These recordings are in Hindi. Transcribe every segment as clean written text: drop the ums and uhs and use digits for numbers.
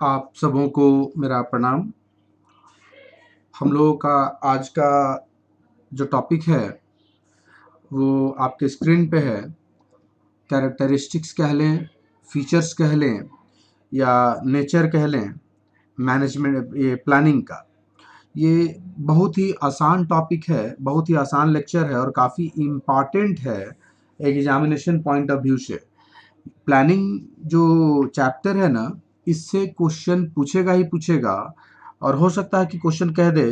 आप सबों को मेरा प्रणाम। हम लोगों का आज का जो टॉपिक है वो आपके स्क्रीन पे है। कैरेक्टरिस्टिक्स कह लें, फीचर्स कह लें या नेचर कह लें, मैनेजमेंट ये प्लानिंग का। ये बहुत ही आसान टॉपिक है, बहुत ही आसान लेक्चर है और काफ़ी इम्पॉर्टेंट है एग्जामिनेशन पॉइंट ऑफ व्यू से। प्लानिंग जो चैप्टर है ना, इससे क्वेश्चन पूछेगा ही पूछेगा। और हो सकता है कि क्वेश्चन कह दे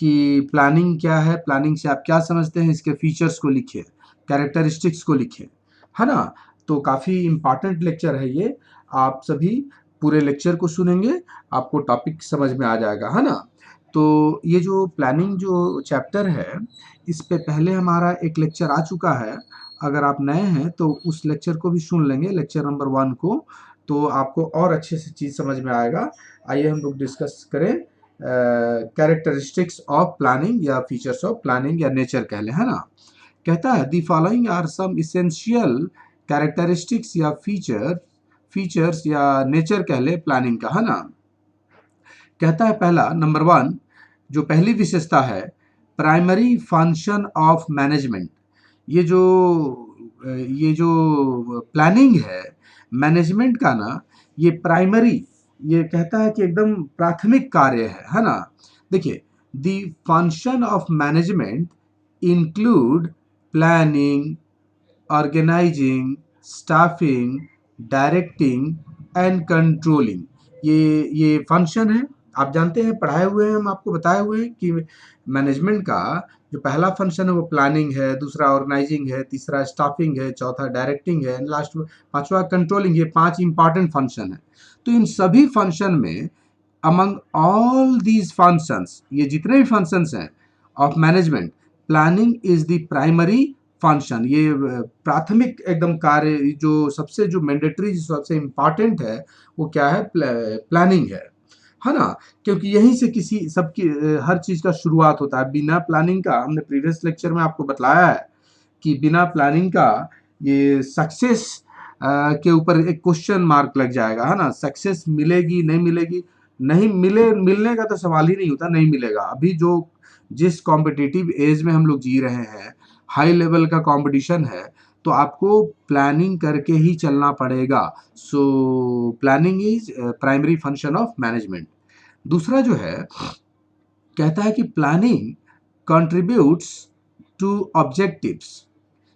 कि प्लानिंग क्या है, प्लानिंग से आप क्या समझते हैं, इसके फीचर्स को लिखिए, कैरेक्टरिस्टिक्स को लिखिए, है ना। तो काफ़ी इम्पॉर्टेंट लेक्चर है ये। आप सभी पूरे लेक्चर को सुनेंगे, आपको टॉपिक समझ में आ जाएगा, है ना। तो ये जो प्लानिंग जो चैप्टर है, इस पे पहले हमारा एक लेक्चर आ चुका है। अगर आप नए हैं तो उस लेक्चर को भी सुन लेंगे, लेक्चर नंबर 1 को, तो आपको और अच्छे से चीज़ समझ में आएगा। आइए हम लोग डिस्कस करें कैरेक्टरिस्टिक्स ऑफ प्लानिंग या फीचर्स ऑफ प्लानिंग या नेचर कह लें, है ना। कहता है the following are some essential characteristics या फीचर्स या नेचर कह ले प्लानिंग का, है ना। कहता है पहला नंबर 1, जो पहली विशेषता है, प्राइमरी फंक्शन ऑफ मैनेजमेंट। ये जो ये जो प्लानिंग है मैनेजमेंट का ना, ये प्राइमरी, ये कहता है कि एकदम प्राथमिक कार्य है ना। देखिए, the function of management include planning, organising, staffing, directing and controlling. ये फंक्शन है। आप जानते हैं, पढ़ाए हुए हैं, हम आपको बताए हुए हैं कि मैनेजमेंट का जो पहला फंक्शन है वो प्लानिंग है, दूसरा ऑर्गेनाइजिंग है, तीसरा स्टाफिंग है, चौथा डायरेक्टिंग है, लास्ट पांचवा कंट्रोलिंग। ये 5 इंपॉर्टेंट फंक्शन है। तो इन सभी फंक्शन में, अमंग ऑल दीज फंक्शंस, ये जितने भी फंक्शंस हैं of management, planning is the primary function. ये प्राथमिक एकदम कार्य, जो सबसे जो मैंडेटरी, सबसे इम्पॉर्टेंट है, वो क्या है, प्लानिंग है ना। क्योंकि यहीं से किसी सबकी हर चीज़ का शुरुआत होता है। बिना प्लानिंग का, हमने प्रीवियस लेक्चर में आपको बताया है कि बिना प्लानिंग का ये सक्सेस के ऊपर एक क्वेश्चन मार्क लग जाएगा, है ना। सक्सेस मिलेगी नहीं मिलेगी, नहीं मिलने का तो सवाल ही नहीं होता, नहीं मिलेगा। अभी जो जिस कॉम्पिटिटिव एज में हम लोग जी रहे हैं, हाई लेवल का कंपटीशन है, तो आपको प्लानिंग करके ही चलना पड़ेगा। सो planning is primary function of management. दूसरा जो है, कहता है कि प्लानिंग कंट्रीब्यूट्स टू ऑब्जेक्टिव्स।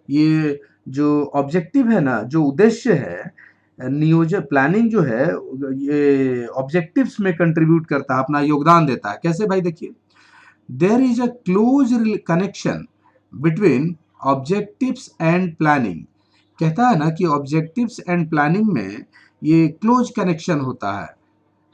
ये जो ऑब्जेक्टिव है ना, जो उद्देश्य है, नियोजन प्लानिंग जो है, ये ऑब्जेक्टिव्स में कंट्रीब्यूट करता है, अपना योगदान देता है। कैसे भाई, देखिए, there is a close connection between objectives and planning. कहता है ना कि ऑब्जेक्टिव्स एंड प्लानिंग में ये क्लोज कनेक्शन होता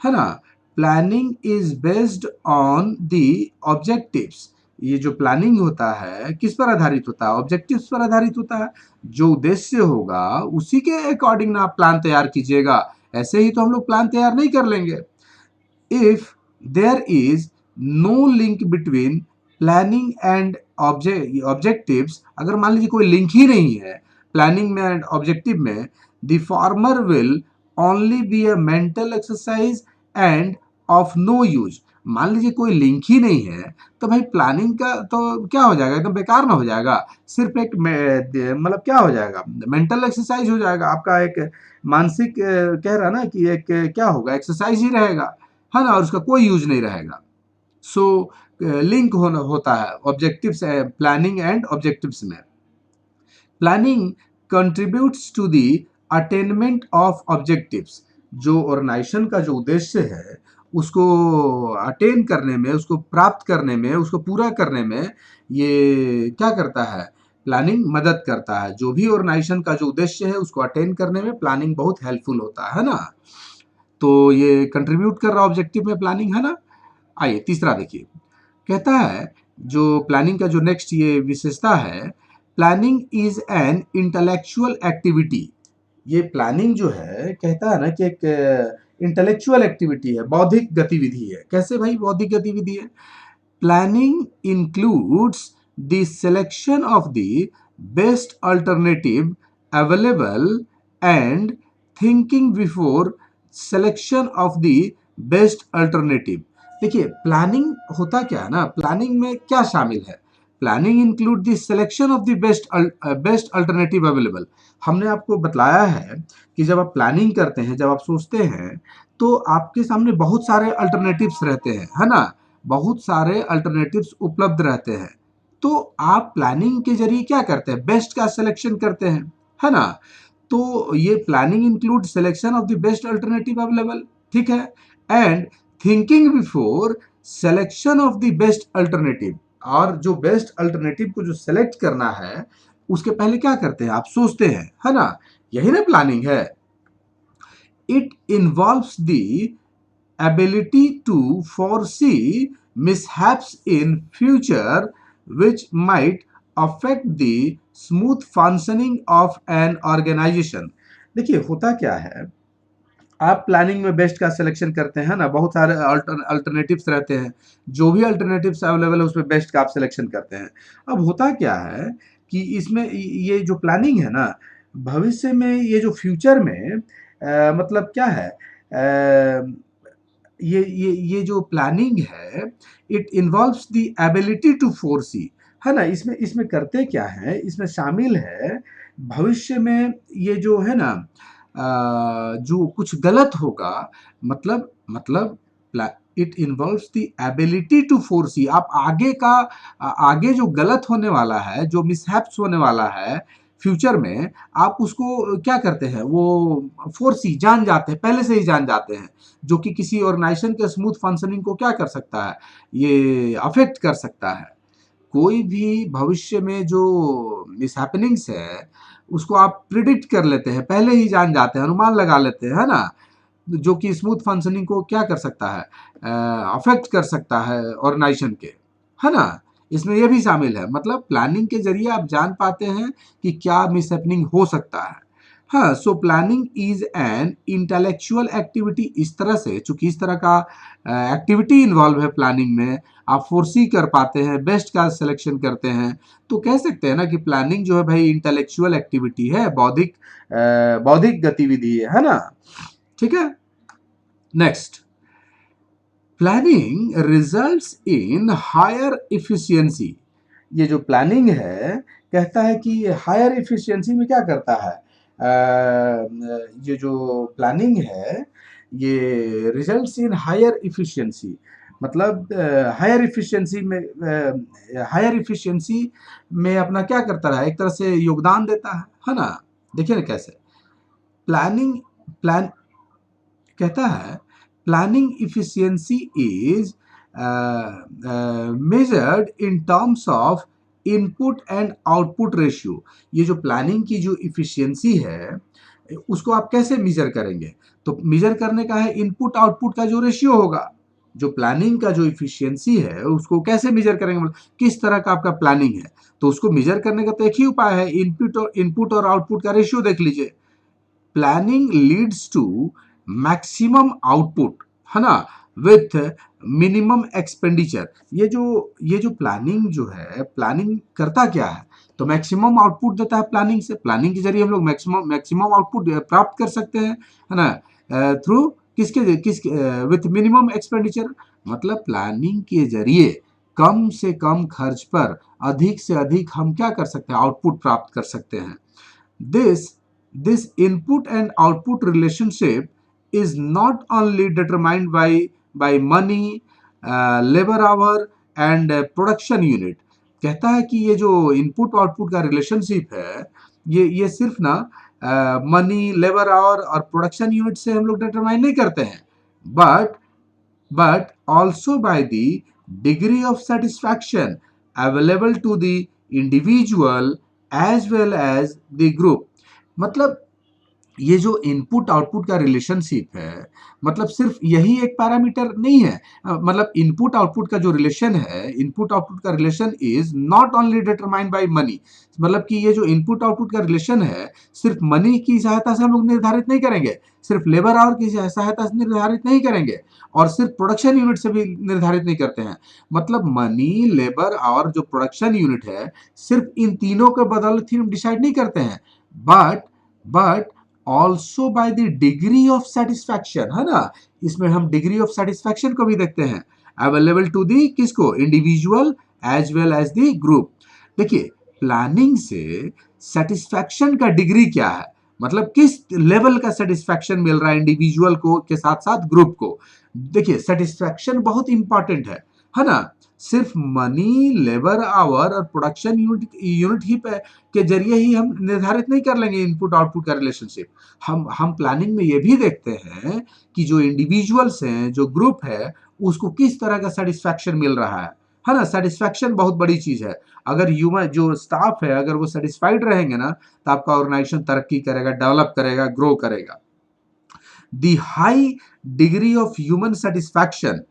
है ना। Planning is based on the objectives. ये जो प्लानिंग होता है किस पर आधारित होता है, ऑब्जेक्टिव्स पर आधारित होता है। जो उद्देश्य होगा उसी के अकॉर्डिंग ना आप प्लान तैयार कीजिएगा। ऐसे ही तो हम लोग प्लान तैयार नहीं कर लेंगे। If there is no link between planning and objectives, अगर मान लीजिए कोई लिंक ही नहीं है प्लानिंग में एंड ऑब्जेक्टिव में, the former will only be a mental exercise and of no use. मान लीजिए कोई लिंक ही नहीं है, तो भाई प्लानिंग का तो क्या हो जाएगा, एकदम बेकार ना हो जाएगा। सिर्फ एक मतलब क्या हो जाएगा, मेंटल एक्सरसाइज हो जाएगा आपका, एक मानसिक कह रहा ना कि एक क्या होगा, एक्सरसाइज ही रहेगा, है ना, और उसका कोई यूज नहीं रहेगा। सो लिंक होता है ऑब्जेक्टिव्स, प्लानिंग एंड ऑब्जेक्टिव्स में। Planning contributes to the attainment of objectives. जो ऑर्गेनाइजेशन का जो उद्देश्य है, उसको अटेन करने में, उसको प्राप्त करने में, उसको पूरा करने में ये क्या करता है, प्लानिंग मदद करता है। जो भी ऑर्गेनाइजेशन का जो उद्देश्य है उसको अटेन करने में प्लानिंग बहुत हेल्पफुल होता है ना। तो ये कंट्रीब्यूट कर रहा ऑब्जेक्टिव में प्लानिंग, है ना। आइए तीसरा देखिए, कहता है जो प्लानिंग का जो नेक्स्ट ये विशेषता है, planning is an intellectual activity. ये प्लानिंग जो है, कहता है ना कि एक इंटेलेक्चुअल एक्टिविटी है, बौद्धिक गतिविधि है। कैसे भाई बौद्धिक गतिविधि है, planning includes the selection of the best alternative available and thinking before selection of the best alternative. देखिए प्लानिंग होता क्या है ना, प्लानिंग में क्या शामिल है, planning include the selection of the best alternative available. हमने आपको बताया है कि जब आप प्लानिंग करते हैं, जब आप सोचते हैं, तो आपके सामने बहुत सारे अल्टरनेटिव्स रहते हैं, है ना, बहुत सारे अल्टरनेटिव्स उपलब्ध रहते हैं। तो आप प्लानिंग के जरिए क्या करते हैं, बेस्ट का सिलेक्शन करते हैं, है ना। तो ये planning include selection of the best alternative available, ठीक है, and thinking before selection of the best alternative. और जो बेस्ट अल्टरनेटिव को जो सेलेक्ट करना है, उसके पहले क्या करते हैं, आप सोचते हैं, है ना, यही ना प्लानिंग है। It involves the ability to foresee mishaps in future which might affect the smooth functioning of an organization। देखिए होता क्या है, आप प्लानिंग में बेस्ट का सिलेक्शन करते हैं ना, बहुत सारे अल्टरनेटिव्स रहते हैं, जो भी अल्टरनेटिव्स अवेलेबल है उसमें बेस्ट का आप सिलेक्शन करते हैं। अब होता क्या है कि इसमें ये जो प्लानिंग है ना, भविष्य में ये जो फ्यूचर में मतलब क्या है, ये जो प्लानिंग है, it involves the ability to foresee, है ना। इसमें इसमें करते क्या है, इसमें शामिल है भविष्य में ये जो है ना, जो कुछ गलत होगा, मतलब it involves the ability to foresee. आप आगे का आगे जो गलत होने वाला है, जो मिसहैप्स होने वाला है फ्यूचर में, आप उसको क्या करते हैं, वो फोरसी जान जाते हैं, पहले से ही जान जाते हैं, जो कि किसी ऑर्गेनाइजेशन के स्मूथ फंक्शनिंग को क्या कर सकता है, ये अफेक्ट कर सकता है। कोई भी भविष्य में जो मिसहैपनिंग्स है, उसको आप प्रिडिक्ट कर लेते हैं, पहले ही जान जाते हैं, अनुमान लगा लेते हैं, है ना, जो कि स्मूथ फंक्शनिंग को क्या कर सकता है, अफेक्ट कर सकता है ऑर्गेनाइजेशन के, है ना। इसमें यह भी शामिल है, मतलब प्लानिंग के जरिए आप जान पाते हैं कि क्या मिसहैपनिंग हो सकता है। हाँ, सो planning is an intellectual activity. इस तरह से, चूंकि इस तरह का एक्टिविटी इन्वॉल्व है प्लानिंग में, आप फोर्सी कर पाते हैं, बेस्ट का सिलेक्शन करते हैं, तो कह सकते हैं ना कि प्लानिंग जो है भाई इंटेलेक्चुअल एक्टिविटी है, बौद्धिक गतिविधि है ना, ठीक है। Next, planning results in higher efficiency. ये जो प्लानिंग है, कहता है कि हायर इफिशियंसी में क्या करता है, ये जो प्लानिंग है, ये रिजल्ट्स इन हायर इफिशियंसी, मतलब हायर इफिशियंसी में अपना क्या करता है, एक तरह से योगदान देता है ना। देखिए ना कैसे प्लानिंग, प्लान कहता है planning efficiency is measured in terms of input and output ratio. ये जो प्लानिंग की जो इफिशियंसी है, उसको आप कैसे मेजर करेंगे, तो मेजर करने का है इनपुट आउटपुट का जो रेशियो होगा। जो प्लानिंग का जो इफिशियंसी है, उसको कैसे मेजर करेंगे, मतलब किस तरह का आपका प्लानिंग है, तो उसको मेजर करने का तो एक ही उपाय है, इनपुट और आउटपुट का रेशियो देख लीजिए। Planning leads to maximum output, है ना, विथ मिनिमम एक्सपेंडिचर। ये जो प्लानिंग जो है, प्लानिंग करता क्या है, तो मैक्सिमम आउटपुट देता है प्लानिंग से। प्लानिंग के जरिए हम लोग मैक्सिमम आउटपुट प्राप्त कर सकते हैं, है ना, थ्रू किसके विथ मिनिमम एक्सपेंडिचर। मतलब प्लानिंग के जरिए कम से कम खर्च पर अधिक से अधिक हम क्या कर सकते हैं, आउटपुट प्राप्त कर सकते हैं। This input and output relationship is not only determined by money, labor hour and production unit। कहता है कि ये जो इनपुट आउटपुट का रिलेशनशिप है, ये सिर्फ ना मनी, लेबर आवर और प्रोडक्शन यूनिट से हम लोग डिटरमाइन नहीं करते हैं, but also by the degree of satisfaction available to the individual as well as the group। मतलब ये जो इनपुट आउटपुट का रिलेशनशिप है, मतलब सिर्फ यही एक पैरामीटर नहीं है, मतलब इनपुट आउटपुट का जो रिलेशन है, इनपुट आउटपुट का relation is not only determined by money. मतलब कि ये जो इनपुट आउटपुट का रिलेशन है, सिर्फ मनी की सहायता से हम लोग निर्धारित नहीं करेंगे, सिर्फ लेबर आवर की सहायता से निर्धारित नहीं करेंगे, और सिर्फ प्रोडक्शन यूनिट से भी निर्धारित नहीं करते हैं। मतलब मनी, लेबर और जो प्रोडक्शन यूनिट है, सिर्फ इन तीनों के बदौलत ही हम डिसाइड नहीं करते हैं, but also by the degree of satisfaction, है ना, इसमें हम डिग्री ऑफ सेटिस्फैक्शन को भी देखते हैं, अवेलेबल टू दी किसको, individual as well as the group. देखिए प्लानिंग से सेटिस्फैक्शन का डिग्री क्या है, मतलब किस लेवल का सेटिस्फैक्शन मिल रहा है इंडिविजुअल को के साथ साथ ग्रुप को। देखिए सेटिस्फैक्शन बहुत इंपॉर्टेंट है ना, सिर्फ मनी, लेबर आवर और प्रोडक्शन यूनिट ही के जरिए ही हम निर्धारित नहीं कर लेंगे इनपुट आउटपुट का रिलेशनशिप। हम प्लानिंग में ये भी देखते हैं कि जो इंडिविजुअल्स हैं, जो ग्रुप है, उसको किस तरह का सेटिस्फैक्शन मिल रहा है ना। सेटिस्फैक्शन बहुत बड़ी चीज है। अगर ह्यूमन जो स्टाफ है अगर वो सेटिस्फाइड रहेंगे ना, तो आपका ऑर्गेनाइजेशन तरक्की करेगा, डेवलप करेगा, ग्रो करेगा। The high degree of human satisfaction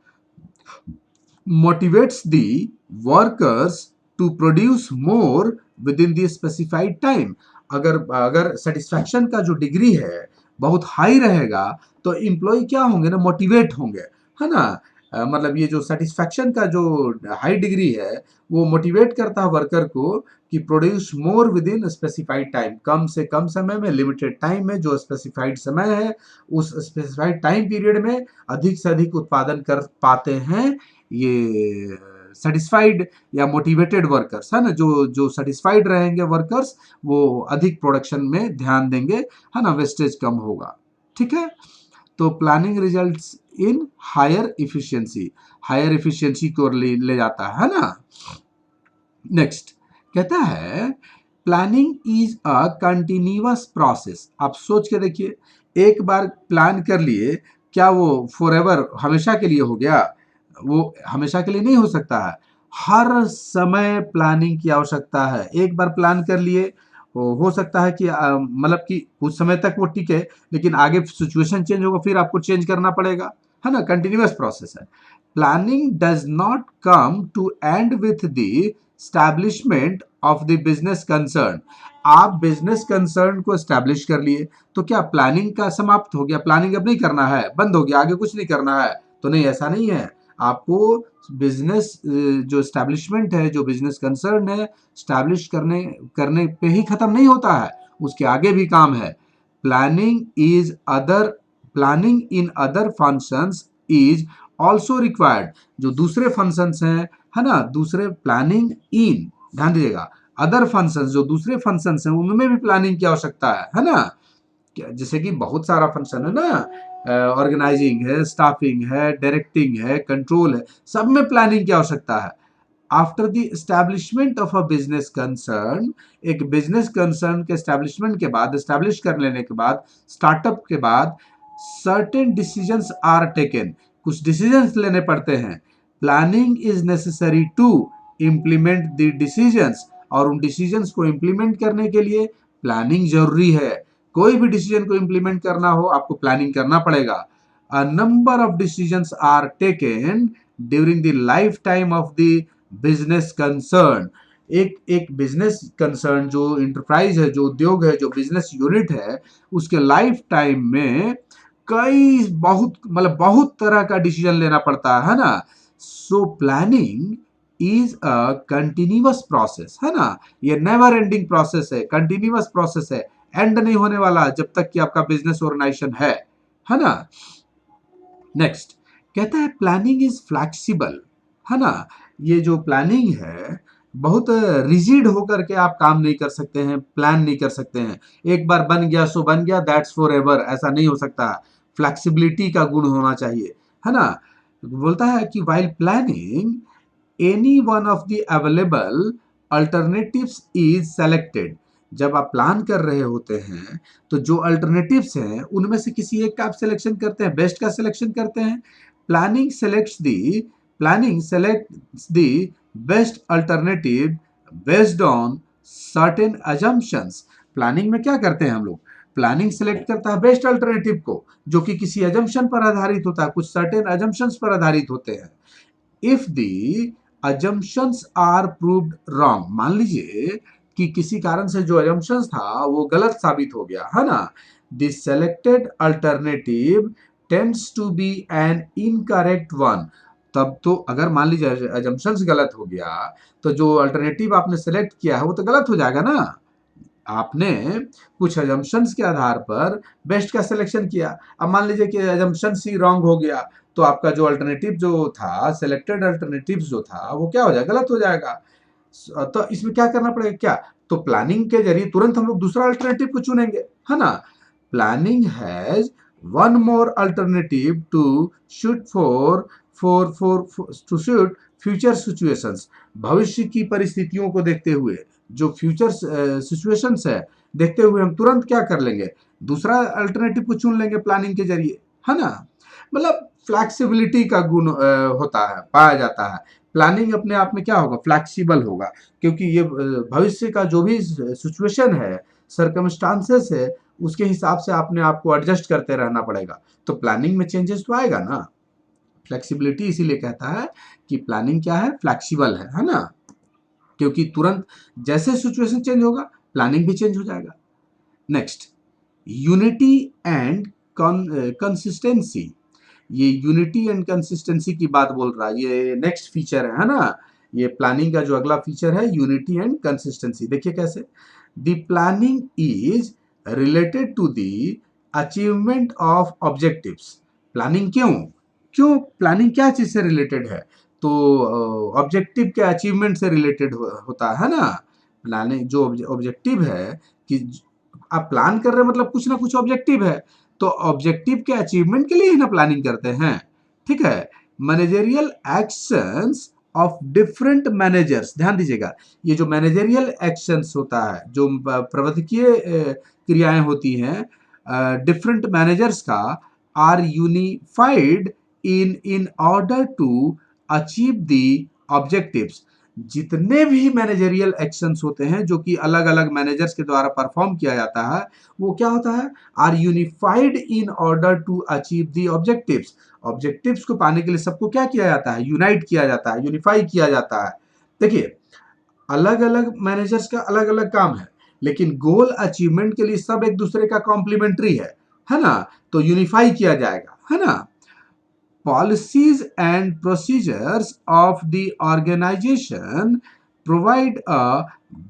motivates the workers to produce more within the specified time। अगर सेटिस्फैक्शन का जो डिग्री है बहुत हाई रहेगा तो एम्प्लॉय क्या होंगे ना, मोटिवेट होंगे, है ना। मतलब ये जो सेटिस्फैक्शन का जो हाई डिग्री है वो मोटिवेट करता है वर्कर को कि produce more within specified time, कम से कम समय में, लिमिटेड टाइम में, जो स्पेसिफाइड समय है उस स्पेसिफाइड टाइम पीरियड में अधिक से अधिक उत्पादन कर पाते हैं ये सेटिस्फाइड या मोटिवेटेड वर्कर्स, है ना। जो जो सेटिस्फाइड रहेंगे वर्कर्स वो अधिक प्रोडक्शन में ध्यान देंगे, है ना, वेस्टेज कम होगा। ठीक है, तो planning results in higher efficiency को ले जाता है ना। नेक्स्ट कहता है planning is a continuous process. आप सोच के देखिए, एक बार प्लान कर लिए, क्या वो फॉरएवर हमेशा के लिए हो गया? वो हमेशा के लिए नहीं हो सकता है। हर समय प्लानिंग की आवश्यकता है। एक बार प्लान कर लिए, हो सकता है कि मतलब कि कुछ समय तक वो टिके, लेकिन आगे सिचुएशन चेंज होगा, फिर आपको चेंज करना पड़ेगा, है ना। कंटिन्यूअस प्रोसेस है। Planning does not come to end with the establishment of the business concern. आप बिजनेस कंसर्न को स्टैब्लिश कर लिए तो क्या प्लानिंग का समाप्त हो गया? प्लानिंग अब नहीं करना है, बंद हो गया, आगे कुछ नहीं करना है? तो नहीं, ऐसा नहीं है। आपको बिजनेस जो स्टैब्लिशमेंट है, जो बिजनेस कंसर्न है, स्टैब्लिश करने करने पे ही खत्म नहीं होता है, उसके आगे भी काम है। Planning is other planning in other functions is also required. जो दूसरे फंक्शंस हैं, है ना, दूसरे प्लानिंग इन, ध्यान दीजिएगा, अदर फंक्शंस, जो दूसरे फंक्शंस हैं उनमें भी प्लानिंग की आवश्यकता है ना। जैसे कि बहुत सारा फंक्शन है ना, ऑर्गेनाइजिंग है, स्टाफिंग है, डायरेक्टिंग है, कंट्रोल है, सब में प्लानिंग की आवश्यकता है। After the establishment of a business concern, एक बिजनेस कंसर्न के एस्टैब्लिशमेंट के बाद, एस्टैब्लिश कर लेने के बाद, स्टार्टअप के बाद, सर्टेन डिसीजंस आर टेकन, कुछ डिसीजंस लेने पड़ते हैं। Planning is necessary to implement the decisions, और उन डिसीजंस को इम्प्लीमेंट करने के लिए प्लानिंग जरूरी है। कोई भी डिसीजन को इम्प्लीमेंट करना हो आपको प्लानिंग करना पड़ेगा। A number of decisions are taken during the life time of the business concern. एक एक बिजनेस कंसर्न, जो इंटरप्राइज है, जो उद्योग है, जो बिजनेस यूनिट है, उसके लाइफ टाइम में कई बहुत तरह का डिसीजन लेना पड़ता है ना। सो planning is a continuous process, है ना। ये नेवर एंडिंग प्रोसेस है, कंटिन्यूअस प्रोसेस है, एंड नहीं होने वाला जब तक कि आपका बिजनेस ऑर्गेनाइजेशन है ना। नेक्स्ट कहता है प्लानिंग इज फ्लैक्सिबल, है ना। ये जो प्लानिंग है बहुत रिजिड होकर के आप काम नहीं कर सकते हैं, प्लान नहीं कर सकते हैं। एक बार बन गया सो बन गया, दैट्स फॉर एवर, ऐसा नहीं हो सकता। फ्लैक्सिबिलिटी का गुण होना चाहिए, है ना। बोलता है कि while planning any one of the available alternatives is selected. जब आप प्लान कर रहे होते हैं तो जो अल्टरनेटिव्स हैं उनमें से किसी एक का आप सिलेक्शन करते हैं, बेस्ट का सिलेक्शन करते हैं। Planning selects the planning selects the best alternative based on certain assumptions. Planning में क्या करते हैं हम लोग? प्लानिंग सेलेक्ट करता है बेस्ट अल्टरनेटिव को, जो कि किसी अजम्पशन पर आधारित होता है, कुछ सर्टेन अजम्पशंस पर आधारित होते हैं। If the assumptions are proved wrong, मान लीजिए कि किसी कारण से जो assumptions था वो गलत साबित हो गया, है ना। the selected alternative tends to be an incorrect one। तब तो अगर मान लीजिए assumptions गलत हो गया तो जो अल्टरनेटिव आपने सेलेक्ट किया है वो तो गलत हो जाएगा ना। आपने कुछ अजम्पशंस के आधार पर बेस्ट का सिलेक्शन किया। अब मान लीजिए कि अजम्पशन सी रॉन्ग हो गया, तो आपका जो अल्टरनेटिव जो था, सिलेक्टेड अल्टरनेटिव जो था, वो क्या हो जाएगा, गलत हो जाएगा। तो इसमें क्या करना पड़ेगा, क्या तो प्लानिंग के जरिए तुरंत हम लोग दूसरा अल्टरनेटिव को चुनेंगे, है ना। Planning has one more alternative to shoot for to shoot future situations. भविष्य की परिस्थितियों को देखते हुए, जो फ्यूचर सिचुएशंस है देखते हुए, हम तुरंत क्या कर लेंगे, दूसरा अल्टरनेटिव को चुन लेंगे प्लानिंग के जरिए, है ना। मतलब फ्लैक्सिबिलिटी का गुण होता है, पाया जाता है। प्लानिंग अपने आप में क्या होगा, फ्लैक्सिबल होगा, क्योंकि ये भविष्य का जो भी सिचुएशन है, सर्कमस्टांसेस है, उसके हिसाब से आपने आपको एडजस्ट करते रहना पड़ेगा। तो प्लानिंग में चेंजेस तो आएगा ना। फ्लेक्सिबिलिटी इसीलिए कहता है कि प्लानिंग क्या है, फ्लैक्सिबल है ना। क्योंकि तुरंत जैसे सिचुएशन चेंज होगा, प्लानिंग भी चेंज हो जाएगा। Next, unity and consistency. ये यूनिटी एंड कंसिस्टेंसी की बात बोल रहा है, ये नेक्स्ट फीचर है ना। ये प्लानिंग का जो अगला फीचर है, यूनिटी एंड कंसिस्टेंसी। देखिए कैसे, the planning is related to the achievement of objectives. Planning क्यों क्यों प्लानिंग क्या चीज से रिलेटेड है, तो ऑब्जेक्टिव के अचीवमेंट से रिलेटेड होता है ना। प्लानिंग जो ऑब्जेक्टिव है कि आप प्लान कर रहे हैं, मतलब कुछ ना कुछ ऑब्जेक्टिव है, तो ऑब्जेक्टिव के अचीवमेंट के लिए ही ना प्लानिंग करते हैं, ठीक है। Managerial actions of different managers, ध्यान दीजिएगा, ये जो मैनेजरियल एक्शंस होता है, जो प्रबंधकीय क्रियाएं होती हैं डिफरेंट मैनेजर्स का, are unified in order to achieve the objectives. जितने भी मैनेजरियल एक्शंस होते हैं जो कि अलग अलग मैनेजर्स के द्वारा परफॉर्म किया जाता है, वो क्या होता है, are unified in order to achieve the objectives. Objectives को पाने के लिए सबको क्या किया जाता है, यूनाइट किया जाता है, यूनिफाई किया जाता है। देखिए, अलग अलग मैनेजर्स का अलग अलग काम है, लेकिन गोल अचीवमेंट के लिए सब एक दूसरे का कॉम्प्लीमेंट्री है ना। तो यूनिफाई किया जाएगा, है ना। Policies and procedures of the organization provide a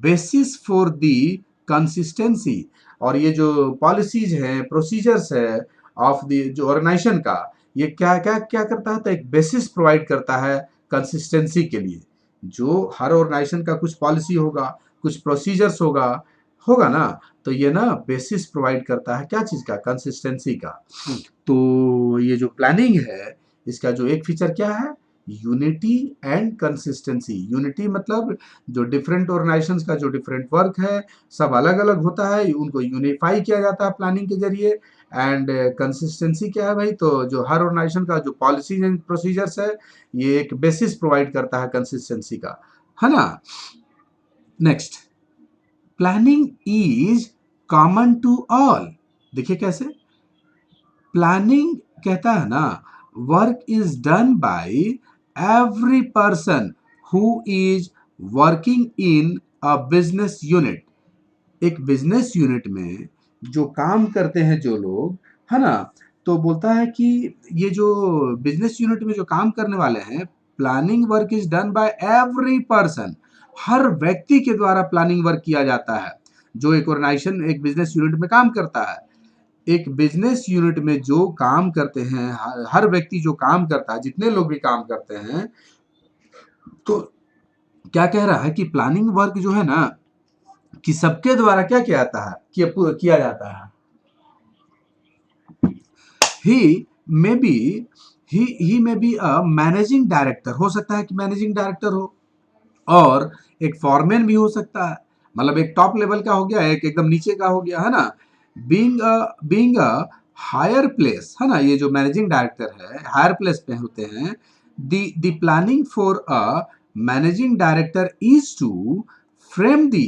basis for the consistency। और ये जो पॉलिसीज हैं, प्रोसीजर्स है ऑफ द जो ऑर्गेनाइजेशन का, ये क्या क्या क्या करता है, तो एक बेसिस प्रोवाइड करता है कंसिस्टेंसी के लिए। जो हर ऑर्गेनाइजेशन का कुछ पॉलिसी होगा, कुछ प्रोसीजर्स होगा होगा ना, तो ये ना बेसिस प्रोवाइड करता है क्या चीज का, कंसिस्टेंसी का। तो ये जो प्लानिंग है, इसका जो एक फीचर क्या है, यूनिटी एंड कंसिस्टेंसी। यूनिटी मतलब जो डिफरेंट ऑर्गेनाइजेशंस का जो डिफरेंट वर्क है, सब अलग अलग होता है, उनको यूनिफाई किया जाता है प्लानिंग के जरिए। एंड कंसिस्टेंसी क्या है भाई, तो जो हर ऑर्गेनाइजेशन का जो पॉलिसीज एंड प्रोसीजर्स है, ये एक बेसिस प्रोवाइड करता है कंसिस्टेंसी का, है ना। Next, planning is common to all. देखिए कैसे, प्लानिंग कहता है ना, work is done by every person who is working in a business unit. एक बिजनेस यूनिट में जो काम करते हैं जो लोग, है ना, तो बोलता है कि ये जो बिजनेस यूनिट में जो काम करने वाले हैं, planning work is done by every person. हर व्यक्ति के द्वारा प्लानिंग वर्क किया जाता है, जो एक ऑर्गेनाइजेशन एक बिजनेस यूनिट में काम करता है। एक बिजनेस यूनिट में जो काम करते हैं, हर व्यक्ति जो काम करता है, जितने लोग भी काम करते हैं, तो क्या कह रहा है कि प्लानिंग वर्क जो है ना, कि सबके द्वारा क्या किया जाता है, किया जाता है। He may be he may be a managing director, हो सकता है कि मैनेजिंग डायरेक्टर हो, और एक फॉरमैन भी हो सकता है। मतलब एक टॉप लेवल का हो गया, एक एकदम नीचे का हो गया, है ना। बीइंग अ हायर प्लेस, है ना, ये जो मैनेजिंग डायरेक्टर है हायर प्लेस पे होते हैं। The planning for a managing director is to frame the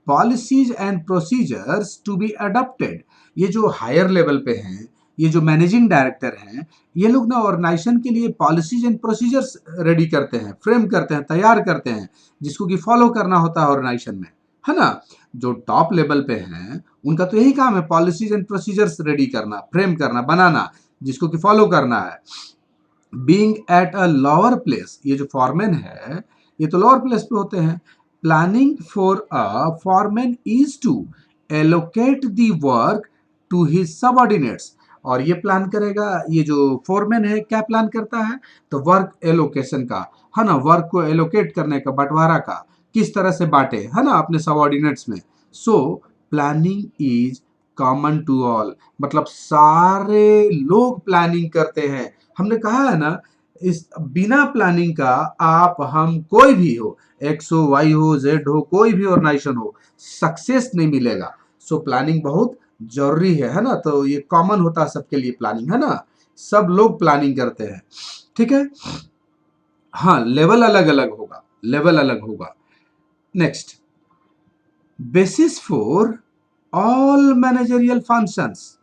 policies and procedures to be adopted. ये जो हायर लेवल पे हैं, ये जो मैनेजिंग डायरेक्टर हैं, ये लोग ना ऑर्गेनाइजेशन के लिए पॉलिसीज एंड प्रोसीजर्स रेडी करते हैं, फ्रेम करते हैं, तैयार करते हैं, जिसको कि फॉलो करना होता है ऑर्गेनाइजेशन में, है ना। जो टॉप लेवल पे हैं, उनका तो यही काम है, पॉलिसीज एंड प्रोसीजर्स रेडी करना, फ्रेम करना, बनाना, जिसको कि फॉलो करना है। Being at a lower place, ये जो फॉरमैन है, ये तो लोअर प्लेस पे होते हैं। Planning for a foreman is to allocate the work to his subordinates. और ये प्लान करेगा, ये जो फोरमैन है क्या प्लान करता है, तो वर्क एलोकेशन का, है ना, वर्क को एलोकेट करने का, बंटवारा का, किस तरह से बांटे, है ना, अपने सबऑर्डिनेट्स में। So planning is common to all, मतलब सारे लोग प्लानिंग करते हैं। हमने कहा है ना, इस बिना प्लानिंग का आप हम कोई भी हो, एक्स हो, वाई हो, जेड हो, कोई भी ऑर्गेनाइजेशन हो, सक्सेस नहीं मिलेगा। सो प्लानिंग बहुत जरूरी है ना। तो ये कॉमन होता है सबके लिए प्लानिंग, है ना, सब लोग प्लानिंग करते हैं। ठीक है, हाँ, लेवल अलग अलग होगा, लेवल अलग होगा। Next, basis for all managerial functions,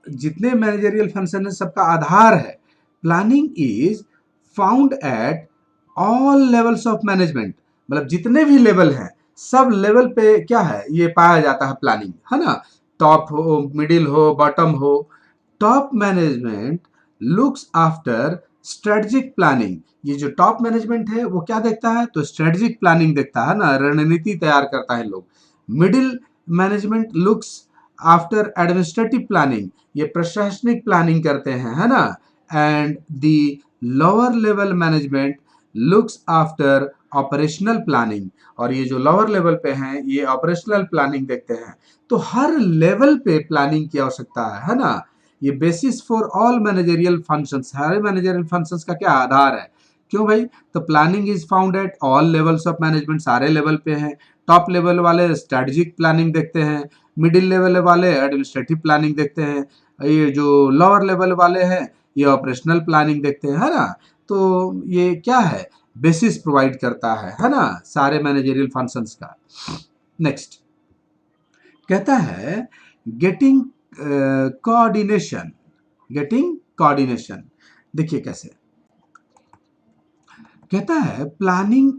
जितने मैनेजरियल फंक्शन है सबका आधार है। Planning is found at all levels of management, मतलब जितने भी लेवल हैं सब लेवल पे क्या है, ये पाया जाता है प्लानिंग, है ना। टॉप हो, मिडिल हो, बॉटम हो। Top management looks after strategic planning, ये जो टॉप मैनेजमेंट है वो क्या देखता है, तो स्ट्रेटजिक प्लानिंग देखता है ना, रणनीति तैयार करता है लोग। Middle management looks after administrative planning, ये प्रशासनिक प्लानिंग करते हैं, है ना। And the lower level management looks after operational planning, और ये जो लोअर लेवल पे हैं ये ऑपरेशनल प्लानिंग देखते हैं। तो हर लेवल पे प्लानिंग की आवश्यकता है ना। ये basis for all managerial functions, her managerial functions का क्या आधार है। क्यों भाई, तो planning is found at all levels of management, सारे लेवल पे हैं। टॉप लेवल वाले स्ट्रेटेजिक प्लानिंग देखते हैं, मिडिल लेवल वाले एडमिनिस्ट्रेटिव प्लानिंग देखते हैं, ये जो लोअर लेवल वाले हैं ये ऑपरेशनल प्लानिंग देखते हैं, है ना। तो ये क्या है, बेसिस प्रोवाइड करता है ना, सारे मैनेजरियल फंक्शंस का। नेक्स्ट कहता है गेटिंग कोऑर्डिनेशन, गेटिंग कोऑर्डिनेशन, देखिए कैसे कहता है, planning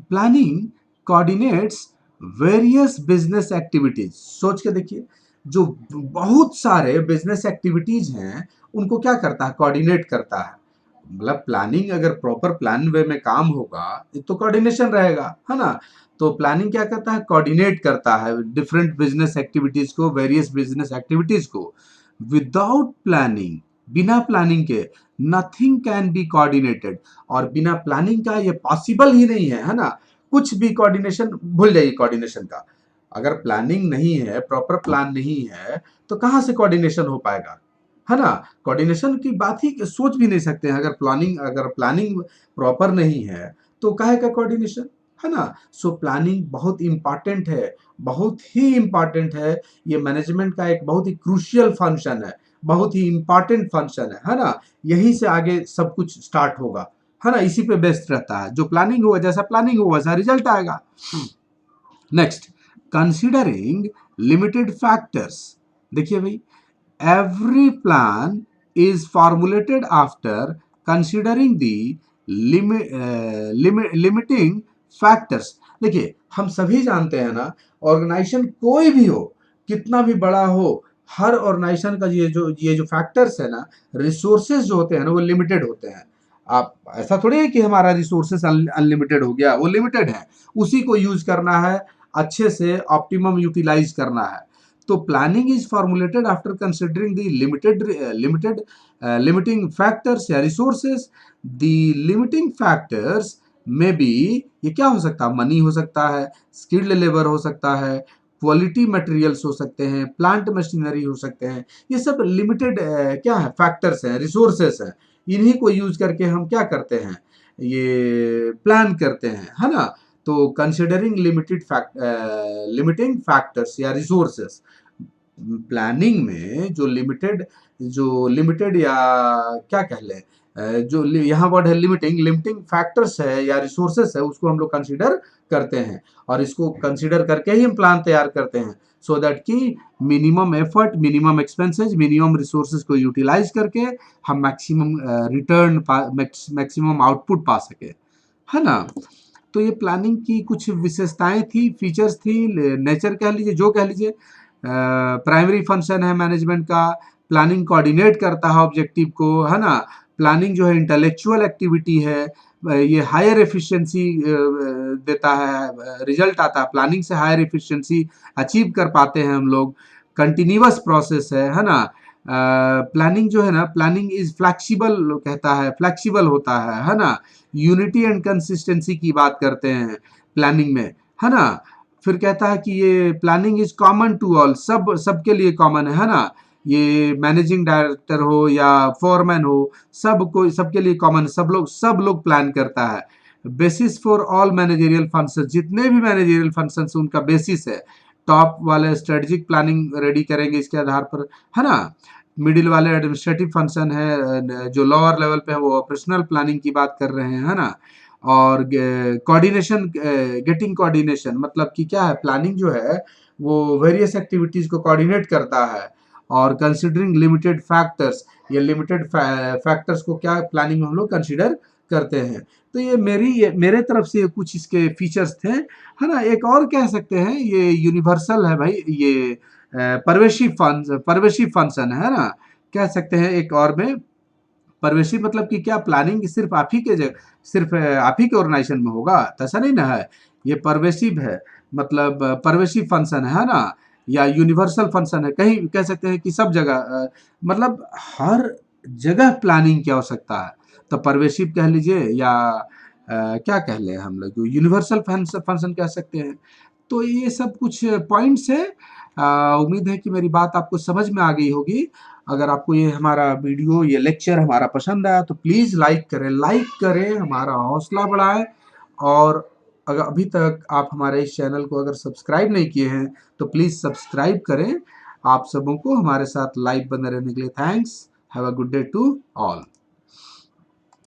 planning coordinates various business activities. सोच के देखिए, जो बहुत सारे बिजनेस एक्टिविटीज हैं उनको क्या करता है, कोऑर्डिनेट करता है। मतलब प्लानिंग अगर प्रॉपर प्लान वे में काम होगा तो कोऑर्डिनेशन रहेगा, है ना। तो प्लानिंग क्या करता है, कोऑर्डिनेट करता है डिफरेंट बिजनेस एक्टिविटीज को, वेरियस बिजनेस एक्टिविटीज को। विदाउट प्लानिंग, बिना प्लानिंग के नथिंग कैन बी कोऑर्डिनेटेड, और बिना प्लानिंग का ये पॉसिबल ही नहीं है ना। कुछ भी कोऑर्डिनेशन भूल जाइए, कोऑर्डिनेशन का अगर प्लानिंग नहीं है, प्रॉपर प्लान नहीं है, तो कहाँ से कोऑर्डिनेशन हो पाएगा, है ना। कोऑर्डिनेशन की बात ही सोच भी नहीं सकते हैं, अगर प्लानिंग प्रॉपर नहीं है तो काहे का कोऑर्डिनेशन, है ना। सो प्लानिंग बहुत इंपॉर्टेंट है, बहुत ही इंपॉर्टेंट है। ये मैनेजमेंट का एक बहुत ही क्रूशियल फंक्शन बहुत ही इंपॉर्टेंट फंक्शन है ना। यहीं से आगे सब कुछ स्टार्ट होगा, है ना, इसी पे बेस्ड रहता है। जो प्लानिंग होगा, जैसा प्लानिंग होगा वैसा रिजल्ट आएगा। नेक्स्ट, कंसिडरिंग लिमिटेड फैक्टर्स, देखिए भाई, every plan is formulated after considering the limiting factors। देखिए हम सभी जानते हैं ना, ऑर्गेनाइजेशन कोई भी हो, कितना भी बड़ा हो, हर ऑर्गेनाइजेशन का ये जो फैक्टर्स है ना, रिसोर्सेज जो होते हैं ना वो लिमिटेड होते हैं। आप ऐसा थोड़ी है कि हमारा रिसोर्सेज अनलिमिटेड हो गया, वो लिमिटेड है, उसी को यूज करना है, अच्छे से ऑप्टिमम यूटिलाइज करना है। तो planning is formulated after considering the limiting factors या रिसोर्सेज। द लिमिटिंग फैक्टर्स में बी, ये क्या हो सकता है, मनी हो सकता है, स्किल्ड लेबर हो सकता है, क्वालिटी मटेरियल्स हो सकते हैं, प्लांट मशीनरी हो सकते हैं। ये सब लिमिटेड क्या है, फैक्टर्स हैं, रिसोर्सेस हैं। इन्हीं को यूज करके हम क्या करते हैं, ये प्लान करते हैं, है ना। तो कंसिडरिंग लिमिटिंग फैक्टर्स या रिसोर्सेस, प्लानिंग में जो लिमिटेड या क्या कह लें, यहाँ वर्ड है लिमिटिंग, लिमिटिंग फैक्टर्स है या रिसोर्सेस है, उसको हम लोग कंसीडर करते हैं। और इसको कंसीडर करके ही हम प्लान तैयार करते हैं, सो दैट कि minimum effort, minimum expenses, minimum resources को यूटिलाइज करके हम मैक्सिमम रिटर्न, मैक्सिमम आउटपुट पा सके, है ना। तो ये प्लानिंग की कुछ विशेषताएं थी, फीचर्स थी, नेचर कह लीजिए, जो कह लीजिए। प्राइमरी फंक्शन है मैनेजमेंट का, प्लानिंग कोऑर्डिनेट करता है ऑब्जेक्टिव को, है ना। प्लानिंग जो है इंटेलेक्चुअल एक्टिविटी है, ये हायर एफिशिएंसी देता है, रिजल्ट आता है प्लानिंग से, हायर एफिशिएंसी अचीव कर पाते हैं हम लोग। कंटिन्यूअस प्रोसेस है ना। प्लानिंग जो है ना, प्लानिंग इज फ्लेक्सिबल कहता है, फ्लेक्सिबल होता है ना। यूनिटी एंड कंसिस्टेंसी की बात करते हैं प्लानिंग में, है ना। फिर कहता है कि ये planning is common to all, सबके लिए कॉमन है ना। ये मैनेजिंग डायरेक्टर हो या फोरमैन हो, सबके लिए कॉमन, सब लोग प्लान करता है। Basis for all managerial function, जितने भी मैनेजरियल फंक्शन उनका बेसिस है। टॉप वाले स्ट्रेटेजिक प्लानिंग रेडी करेंगे इसके आधार पर, है ना। मिडिल वाले एडमिनिस्ट्रेटिव फंक्शन है, जो लोअर लेवल पे है वो ऑपरेशनल प्लानिंग की बात कर रहे हैं, है ना। और कोऑर्डिनेशन, गेटिंग कोऑर्डिनेशन मतलब कि क्या है, प्लानिंग जो है वो वेरियस एक्टिविटीज को कोऑर्डिनेट करता है। और कंसिडरिंग लिमिटेड फैक्टर्स, ये लिमिटेड फैक्टर्स को क्या प्लानिंग में हम लोग कंसिडर करते हैं। तो ये मेरे तरफ से कुछ इसके फीचर्स थे, है ना। एक और कह सकते हैं ये यूनिवर्सल है भाई, ये परवेशिव फंक्शन है ना, कह सकते हैं एक और में। परवेशिव मतलब कि क्या, प्लानिंग सिर्फ आप ही के सिर्फ आप ही के ऑर्गेनाइजेशन में होगा, तो ऐसा नहीं ना है। ये परवेशिव है, मतलब परवेशिव फंक्शन है ना, या यूनिवर्सल फंक्शन है, कहीं कह सकते हैं कि सब जगह, मतलब हर जगह प्लानिंग की आवश्यकता है। तो परवेशिव कह लीजिए या क्या कह लें हम लोग, यूनिवर्सल फंक्शन कह सकते हैं। तो ये सब कुछ पॉइंट्स है। उम्मीद है कि मेरी बात आपको समझ में आ गई होगी। अगर आपको ये हमारा वीडियो, ये लेक्चर हमारा पसंद आया तो प्लीज़ लाइक करें, हमारा हौसला बढ़ाएं। और अगर अभी तक आप हमारे इस चैनल को अगर सब्सक्राइब नहीं किए हैं तो प्लीज़ सब्सक्राइब करें। आप सबों को हमारे साथ लाइव बने रहने के लिए thanks. Have a good day to all.